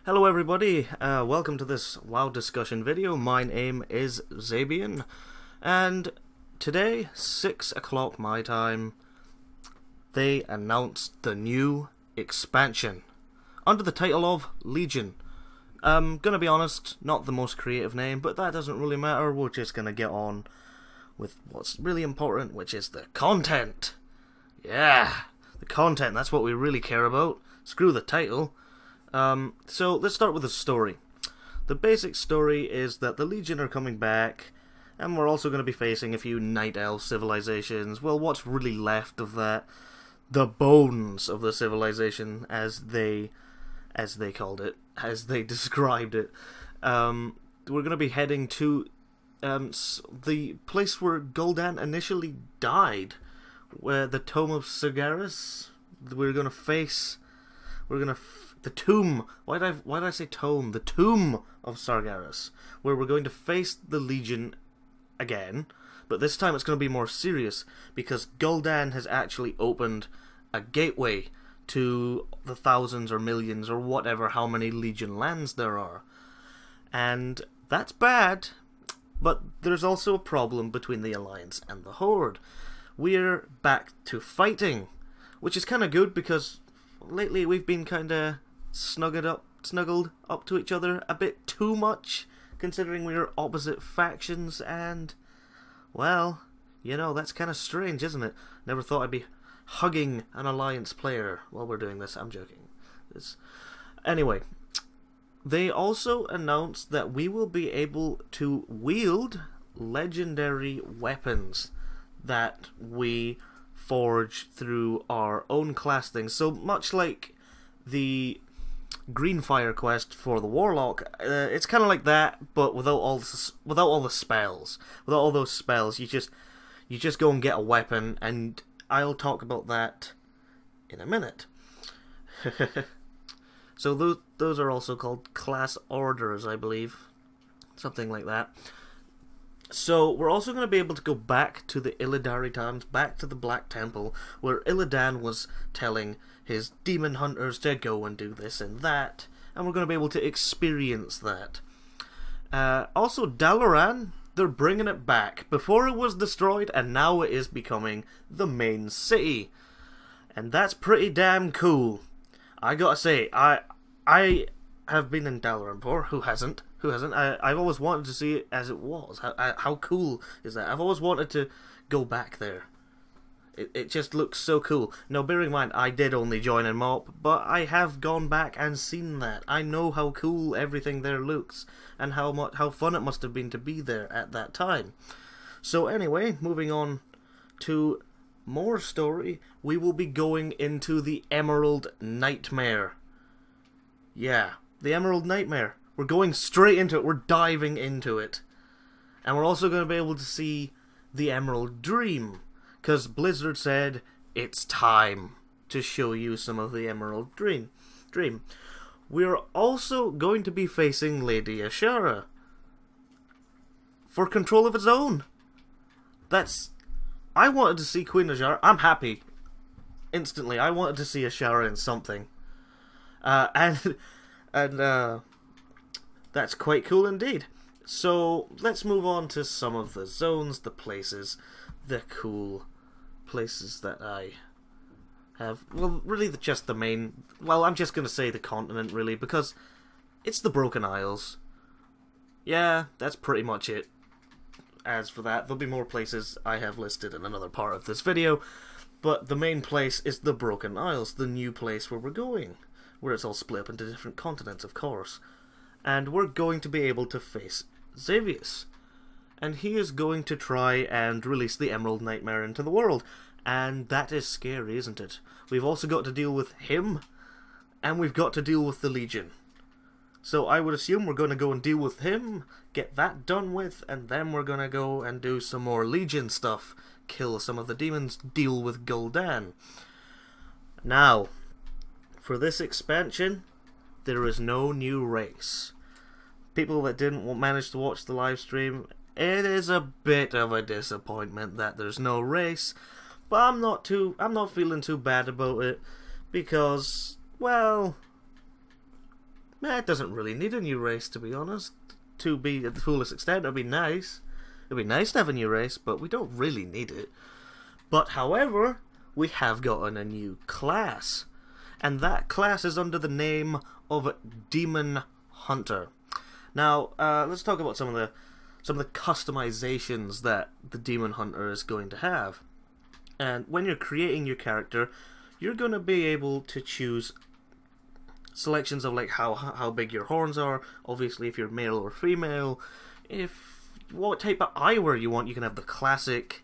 Hello everybody, welcome to this WoW discussion video. My name is Zabian, and today, 6 o'clock my time, they announced the new expansion, under the title of Legion. Gonna be honest, not the most creative name, but that doesn't really matter. We're just gonna get on with what's really important, which is the content. Yeah, the content, that's what we really care about. Screw the title. So let's start with the story. The basic story is that the Legion are coming back, and we're also going to be facing a few Night Elf civilizations. Well, what's really left of that? The bones of the civilization, as they called it, as they described it. We're going to be heading to the place where Gul'dan initially died, where the Tomb of Sargeras. The tomb. Why did I say tome? The tomb of Sargeras, where we're going to face the Legion again, but this time it's going to be more serious because Gul'dan has actually opened a gateway to the thousands or millions or whatever how many Legion lands there are, and that's bad. But there's also a problem between the Alliance and the Horde. We're back to fighting, which is kind of good because lately we've been kind of snuggled up to each other a bit too much, considering we are opposite factions, and, well, you know, that's kind of strange, isn't it? Never thought I'd be hugging an Alliance player while we're doing this. I'm joking. Anyway, they also announced that we will be able to wield legendary weapons that we forge through our own class things. So much like the Greenfire quest for the Warlock, it's kind of like that, but without all the spells. Without all those spells, you just go and get a weapon, and I'll talk about that in a minute. So those are also called class orders, I believe, something like that. So we're also going to be able to go back to the Illidari times, back to the Black Temple, where Illidan was telling his demon hunters to go and do this and that, and we're going to be able to experience that. Also, Dalaran, they're bringing it back. Before it was destroyed, and now it is becoming the main city, and that's pretty damn cool. I gotta say, I have been in Dalaran before. Who hasn't? I've always wanted to see it as it was. How cool is that? I've always wanted to go back there. It just looks so cool. Now, bearing in mind, I did only join in MOP, but I have gone back and seen that. I know how cool everything there looks, and how fun it must have been to be there at that time. So anyway, moving on to more story, we will be going into the Emerald Nightmare. Yeah, the Emerald Nightmare. We're going straight into it. We're diving into it. And we're also going to be able to see the Emerald Dream, because Blizzard said it's time to show you some of the Emerald Dream. We're also going to be facing Lady Ashara for control of its own. I wanted to see Queen Ashara. I'm happy. Instantly, I wanted to see Ashara in something. And that's quite cool indeed. So let's move on to some of the zones, the places, the cool places that I have. Well, really just the main. Well, I'm just going to say the continent, really, because it's the Broken Isles. Yeah, that's pretty much it. As for that, there'll be more places I have listed in another part of this video, but the main place is the Broken Isles, the new place where we're going, where it's all split up into different continents, of course. And we're going to be able to face Xavius. And he is going to try and release the Emerald Nightmare into the world. And that is scary, isn't it? We've also got to deal with him, and we've got to deal with the Legion. So I would assume we're going to go and deal with him, get that done with, and then we're going to go and do some more Legion stuff. Kill some of the demons, deal with Gul'dan. Now, for this expansion, there is no new race. People that didn't manage to watch the live stream, it is a bit of a disappointment that there's no race, but I'm not feeling too bad about it, because, well, It doesn't really need a new race, to be honest. To be at the fullest extent, it'd be nice. It'd be nice to have a new race, but we don't really need it. But however, we have gotten a new class, and that class is under the name of Demon Hunter. Now, let's talk about some of the customizations that the Demon Hunter is going to have. And when you're creating your character, you're going to be able to choose selections of like how big your horns are. Obviously, if you're male or female, what type of eyewear you want. You can have the classic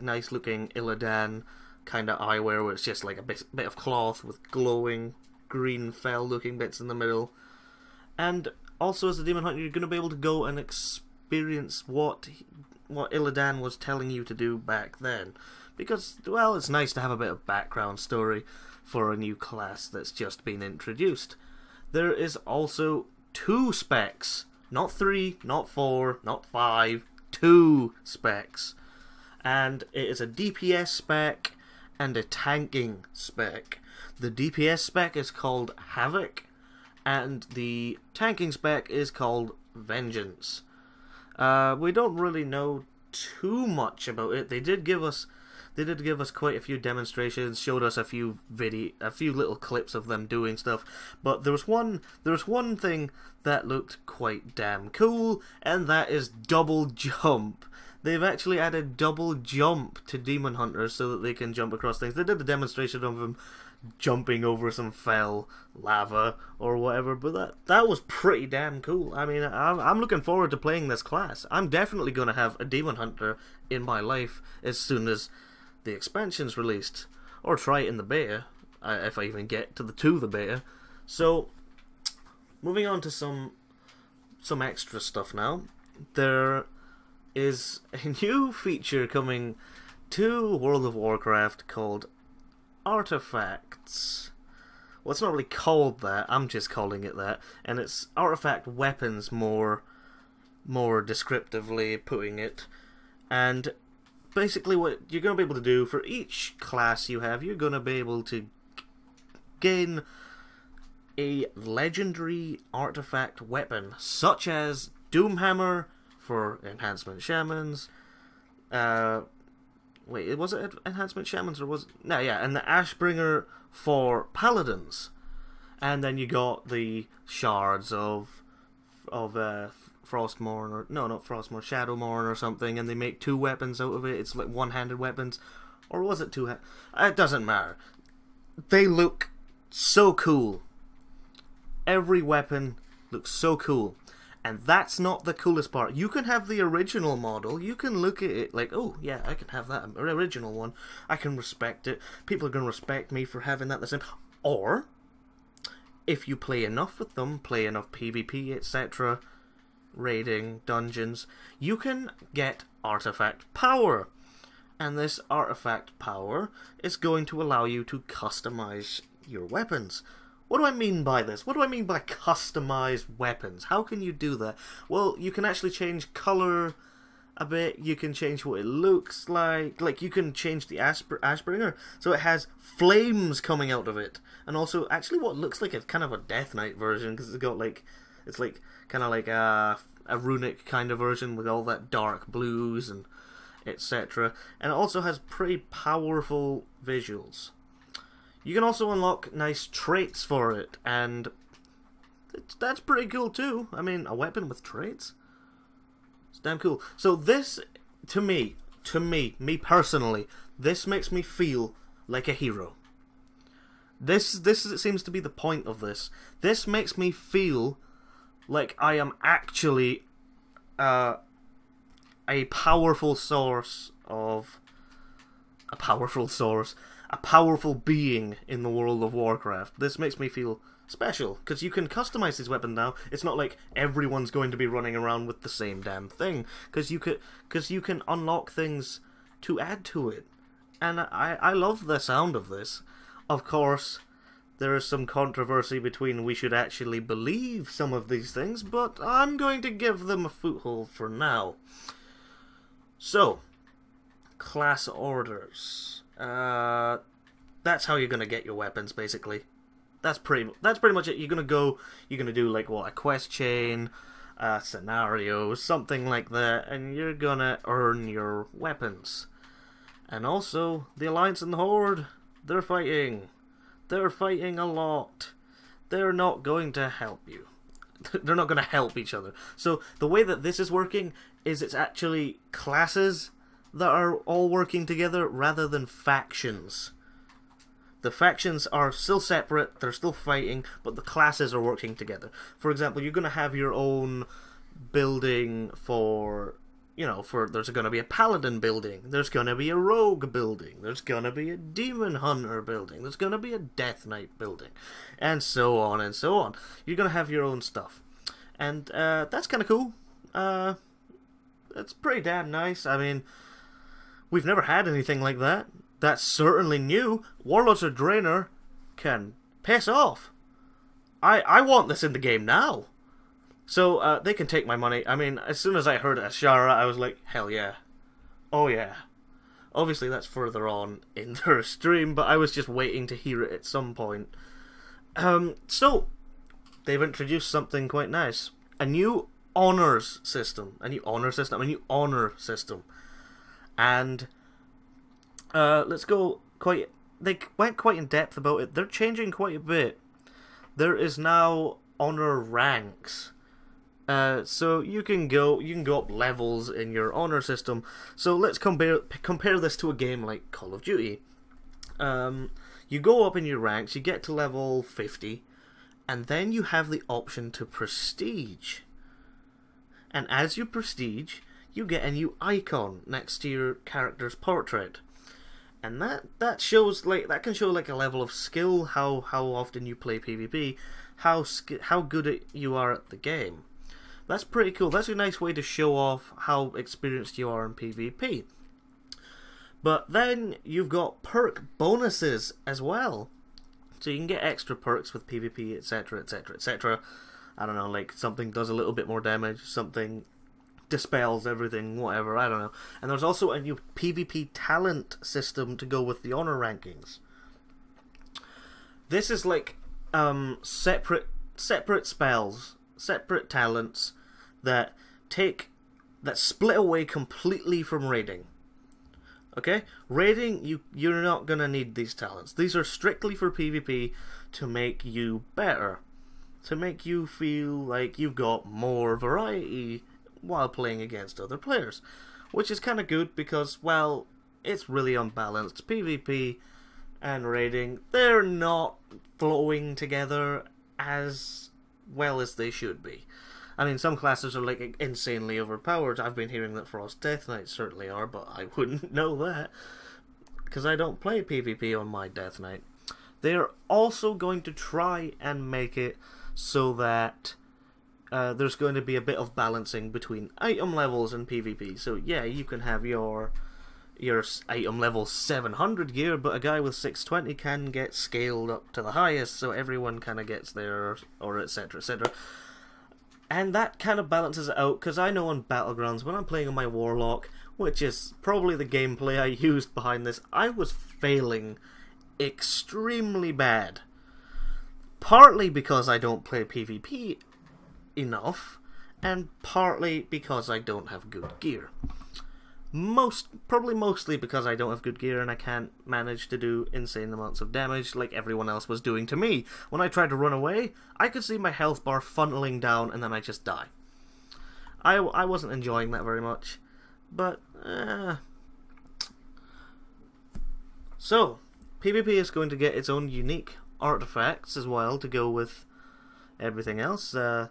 nice looking Illidan kind of eyewear, where it's just like a bit of cloth with glowing green fell looking bits in the middle. And also, as a Demon Hunter, you're going to be able to go and experience what Illidan was telling you to do back then. Because, well, it's nice to have a bit of background story for a new class that's just been introduced. There is also 2 specs. Not 3, not 4, not 5. 2 specs. And it is a DPS spec and a tanking spec. The DPS spec is called Havoc, and the tanking spec is called Vengeance. We don't really know too much about it. They did give us quite a few demonstrations, showed us a few little clips of them doing stuff. But there was one thing that looked quite damn cool, and that is double jump. They've actually added double jump to Demon Hunters so that they can jump across things. They did a demonstration of them jumping over some fell lava or whatever, but that was pretty damn cool. I mean, I'm looking forward to playing this class. I'm definitely going to have a Demon Hunter in my life as soon as the expansion's released, or try it in the beta, if I even get to the beta. So, moving on to some extra stuff now. There is a new feature coming to World of Warcraft called Artifacts. Well, it's not really called that, I'm just calling it that, and it's Artifact Weapons more descriptively putting it. And basically what you're going to be able to do for each class you have, you're going to be able to gain a legendary artifact weapon, such as Doomhammer for Enhancement Shamans. Wait, was it Enhancement Shamans or was it? No, yeah, and the Ashbringer for Paladins. And then you got the shards of Frostmourne, or no, not Frostmourne, Shadowmourne or something, and they make 2 weapons out of it. It's like one-handed weapons, or was it 2 it doesn't matter. They look so cool. Every weapon looks so cool. And that's not the coolest part. You can have the original model. You can look at it like, oh, yeah, I can have that original one. I can respect it. People are going to respect me for having that the same. Or, if you play enough with them, play enough PvP, etc., raiding, dungeons, you can get artifact power. And this artifact power is going to allow you to customize your weapons. What do I mean by this? What do I mean by customized weapons? How can you do that? Well, you can actually change color a bit. You can change what it looks like. Like, you can change the Ashbringer, so it has flames coming out of it. And also, actually, what looks like it's kind of a Death Knight version, because it's got like, it's like kind of like a runic kind of version with all that dark blues and etc. And it also has pretty powerful visuals. You can also unlock nice traits for it, and that's pretty cool too. I mean, a weapon with traits? It's damn cool. So this, to me personally, this makes me feel like a hero. This seems to be the point of this. This makes me feel like I am actually a powerful source of... a powerful being in the World of Warcraft. This makes me feel special, because you can customize this weapon now. It's not like everyone's going to be running around with the same damn thing, because you can unlock things to add to it. And I love the sound of this. Of course, there is some controversy between we should actually believe some of these things, but I'm going to give them a foothold for now. So, class orders. That's how you're going to get your weapons, basically. that's pretty much it. You're gonna do like what, a quest chain, a scenario, something like that, and you're gonna earn your weapons. And also, the Alliance and the Horde, they're fighting. They're fighting a lot. They're not going to help you. They're not going to help each other. So the way that this is working is it's actually classes that are all working together rather than factions. The factions are still separate, they're still fighting, but the classes are working together. For example, you're going to have your own building for, there's going to be a paladin building, there's going to be a rogue building, there's going to be a demon hunter building, there's going to be a death knight building, and so on and so on. You're going to have your own stuff. And that's kind of cool. It's pretty damn nice. I mean, we've never had anything like that. That's certainly new. Warlords of Draenor can piss off. I want this in the game now. So, they can take my money. I mean, as soon as I heard Ashara, I was like, hell yeah. Oh yeah. Obviously, that's further on in their stream, but I was just waiting to hear it at some point. So, they've introduced something quite nice. A new honors system. A new honor system. And let's go quite... They went quite in depth about it. They're changing quite a bit. There is now honor ranks. So you can go up levels in your honor system. So let's compare this to a game like Call of Duty. You go up in your ranks, you get to level 50, and then you have the option to prestige. And as you prestige, you get a new icon next to your character's portrait. And that shows, like, that can show like a level of skill, how often you play PvP, how good you are at the game. That's pretty cool. That's a nice way to show off how experienced you are in PvP. But then you've got perk bonuses as well. So you can get extra perks with PvP, etc, etc, etc. I don't know, like something does a little bit more damage, something dispels everything, whatever, I don't know. And there's also a new PvP talent system to go with the honor rankings. This is like separate spells, separate talents that split away completely from raiding. Okay? Raiding, you're not gonna need these talents. These are strictly for PvP to make you better. To make you feel like you've got more variety while playing against other players. Which is kind of good because, well, it's really unbalanced. PvP and raiding, they're not flowing together as well as they should be. I mean, some classes are like insanely overpowered. I've been hearing that Frost Death Knights certainly are, but I wouldn't know that because I don't play PvP on my Death Knight. They're also going to try and make it so that there's going to be a bit of balancing between item levels and PvP. So yeah, you can have your item level 700 gear, but a guy with 620 can get scaled up to the highest, so everyone kind of gets there, or etc, etc. And that kind of balances it out, because I know on Battlegrounds, when I'm playing on my Warlock, which is probably the gameplay I used behind this, I was failing extremely bad. Partly because I don't play PvP enough, and partly because I don't have good gear. Probably mostly because I don't have good gear and I can't manage to do insane amounts of damage like everyone else was doing to me. When I tried to run away, I could see my health bar funneling down and then I just die. I wasn't enjoying that very much, but So, PvP is going to get its own unique artifacts as well to go with everything else. They're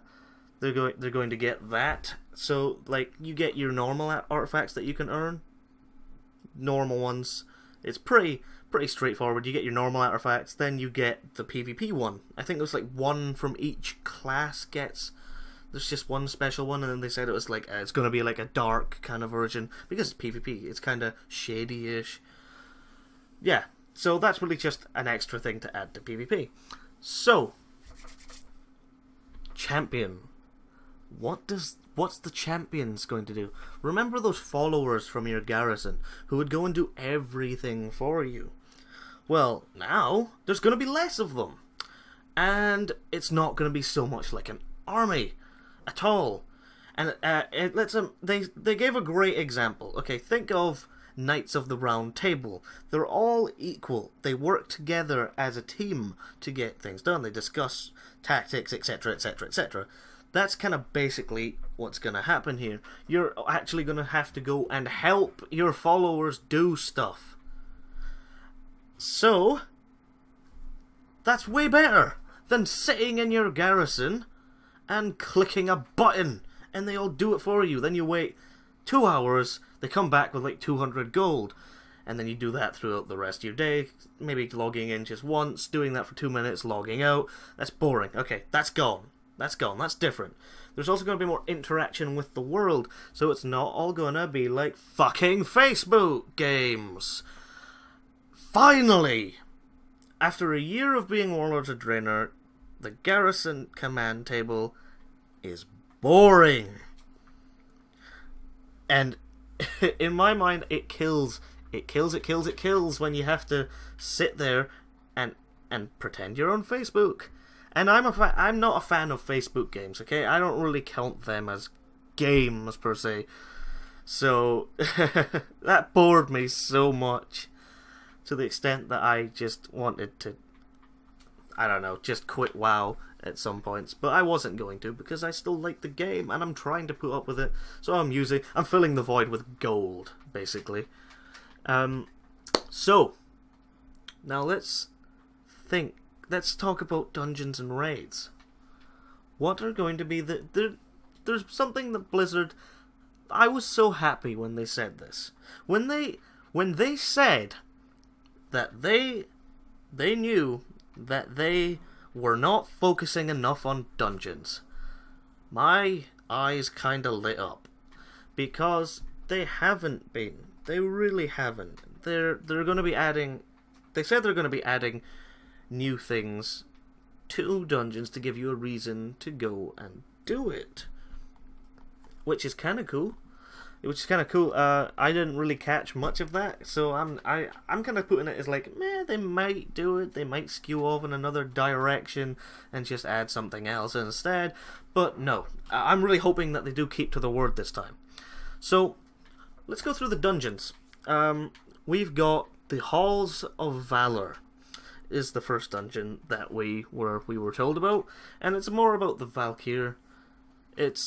going to get that. So, like, you get your normal artifacts that you can earn. Normal ones. It's pretty straightforward. You get your normal artifacts, then you get the PvP one. I think there's like one from each class gets. There's just one special one, and then they said it was like it's going to be like a dark kind of version because it's PvP. It's kind of shady-ish. Yeah. So that's really just an extra thing to add to PvP. So, champion. What's the champions going to do? Remember those followers from your garrison who would go and do everything for you? Well, now there's going to be less of them. and it's not going to be so much like an army at all. And it lets them. They gave a great example. Okay, think of Knights of the Round Table. They're all equal. They work together as a team to get things done. They discuss tactics, etc., etc., etc. That's kind of basically what's going to happen here. You're actually going to have to go and help your followers do stuff. So, that's way better than sitting in your garrison and clicking a button and they all do it for you. Then you wait 2 hours, they come back with like 200 gold. And then you do that throughout the rest of your day, maybe logging in just once, doing that for 2 minutes, logging out. That's boring. Okay, that's gone. That's gone. That's different. There's also going to be more interaction with the world, so it's not all going to be like fucking Facebook games. Finally! After a year of being Warlords of Draenor, the garrison command table is boring. And in my mind, it kills when you have to sit there and pretend you're on Facebook. And I'm not a fan of Facebook games, okay? I don't really count them as games, per se. So, that bored me so much, to the extent that I just wanted to, I don't know, just quit WoW at some points. But I wasn't going to, because I still like the game, and I'm trying to put up with it. So I'm filling the void with gold, basically. So, now let's talk about dungeons and raids. What are going to be there's something that Blizzard, I was so happy when they said this. When they said that they knew that they were not focusing enough on dungeons, my eyes kinda lit up. Because they haven't been. They really haven't. They're going to be adding, they said they're going to be adding new things to dungeons to give you a reason to go and do it, which is kind of cool. I didn't really catch much of that, so I'm kind of putting it as like, meh, they might do it, they might skew off in another direction and just add something else instead, but no, I'm really hoping that they do keep to the word this time. So let's go through the dungeons. We've got the Halls of Valor is the first dungeon that we were told about, and it's more about the Valkyr. It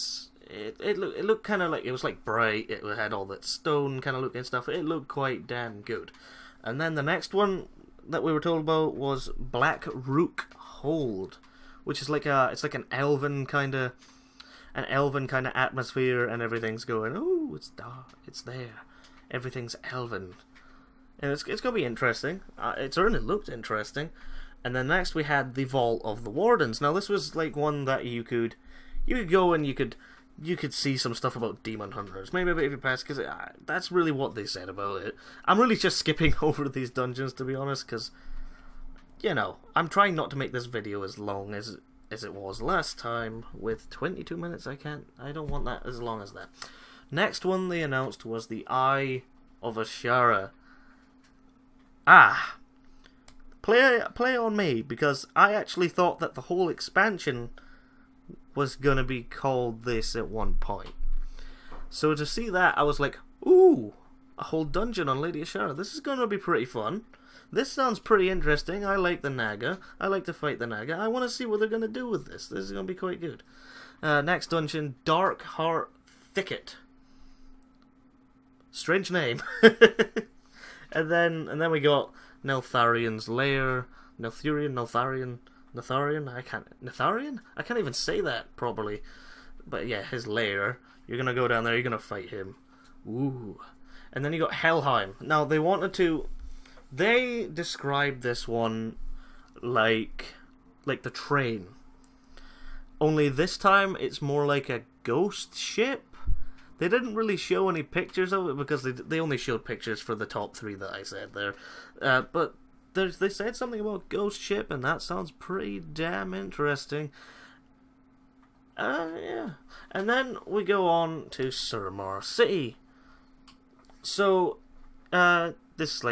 looked kind of like, it was like bright, it had all that stone kind of looking stuff, it looked quite damn good. And then the next one that we were told about was Black Rook Hold, which is like it's like an elven kind of atmosphere, and everything's going, oh, it's dark, it's there, everything's elven. And it's going to be interesting. It certainly looked interesting. And then next we had the Vault of the Wardens. Now this was like one that you could go and you could see some stuff about demon hunters. Maybe a bit of your past, because that's really what they said about it. I'm really just skipping over these dungeons, to be honest, because, you know, I'm trying not to make this video as long as it was last time with 22 minutes. I don't want that as long as that. Next one they announced was the Eye of Ashara. Play on me, because I actually thought that the whole expansion was gonna be called this at one point. So to see that, I was like, ooh, a whole dungeon on Lady Ashara. This is gonna be pretty fun. This sounds pretty interesting. I like the Naga. I like to fight the Naga. I want to see what they're gonna do with this. This is gonna be quite good. Next dungeon, Dark Heart Thicket. Strange name. And then we got Neltharion's Lair. Neltharion? I can't even say that properly. But yeah, his lair. You're gonna go down there, you're gonna fight him. Ooh. And then you got Helheim. Now they described this one like the train. Only this time it's more like a ghost ship. They didn't really show any pictures of it, because they only showed pictures for the top 3 that I said there. But they said something about ghost ship, and that sounds pretty damn interesting. Yeah. And then we go on to Suramar City. So, this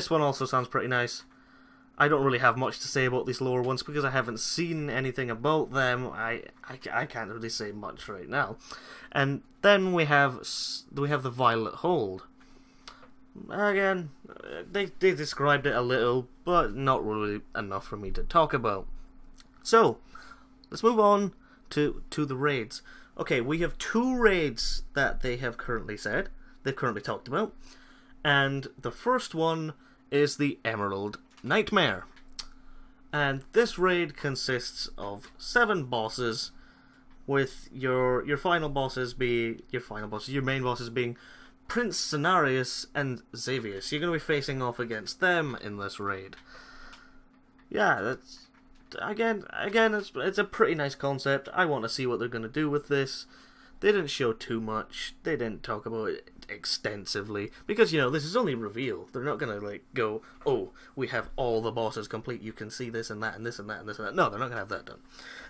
one also sounds pretty nice. I don't really have much to say about these lower ones because I haven't seen anything about them. I can't really say much right now. And then we have the Violet Hold. Again, they described it a little, but not really enough for me to talk about. So, let's move on to the raids. Okay, we have 2 raids that they've currently talked about. And the first one is the Emerald Nightmare. And this raid consists of 7 bosses, with your main bosses being Prince Sargeras and Zabian. You're going to be facing off against them in this raid. Yeah, that's again it's a pretty nice concept. I want to see what they're going to do with this. They didn't show too much. They didn't talk about it extensively because, you know, this is only reveal. They're not going to like go, oh, we have all the bosses complete. You can see this and that and this and that and this and that. No, they're not going to have that done.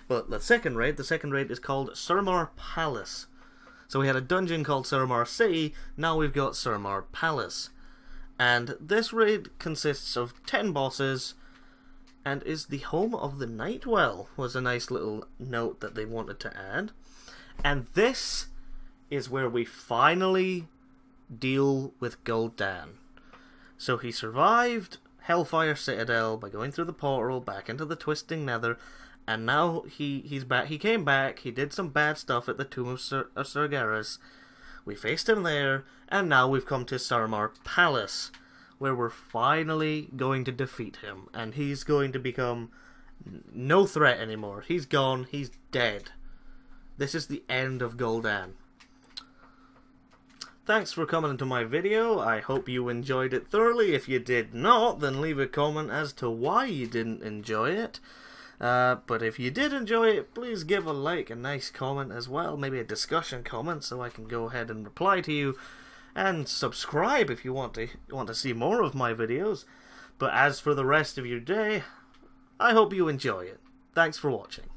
But the second raid is called Sargeras Palace. So we had a dungeon called Sargeras City. Now we've got Sargeras Palace, and this raid consists of 10 bosses, and is the home of the Nightwell. Was a nice little note that they wanted to add. And this is where we finally deal with Gul'dan. So he survived Hellfire Citadel by going through the portal back into the Twisting Nether, and now he's back. He came back, he did some bad stuff at the Tomb of Sargeras. We faced him there, and now we've come to Sargeras Palace, where we're finally going to defeat him, and he's going to become no threat anymore. He's gone, he's dead. This is the end of Gul'dan. Thanks for coming into my video. I hope you enjoyed it thoroughly. If you did not, then leave a comment as to why you didn't enjoy it. But if you did enjoy it, please give a like, a nice comment as well, maybe a discussion comment so I can go ahead and reply to you, and subscribe if you want to see more of my videos. But as for the rest of your day, I hope you enjoy it. Thanks for watching.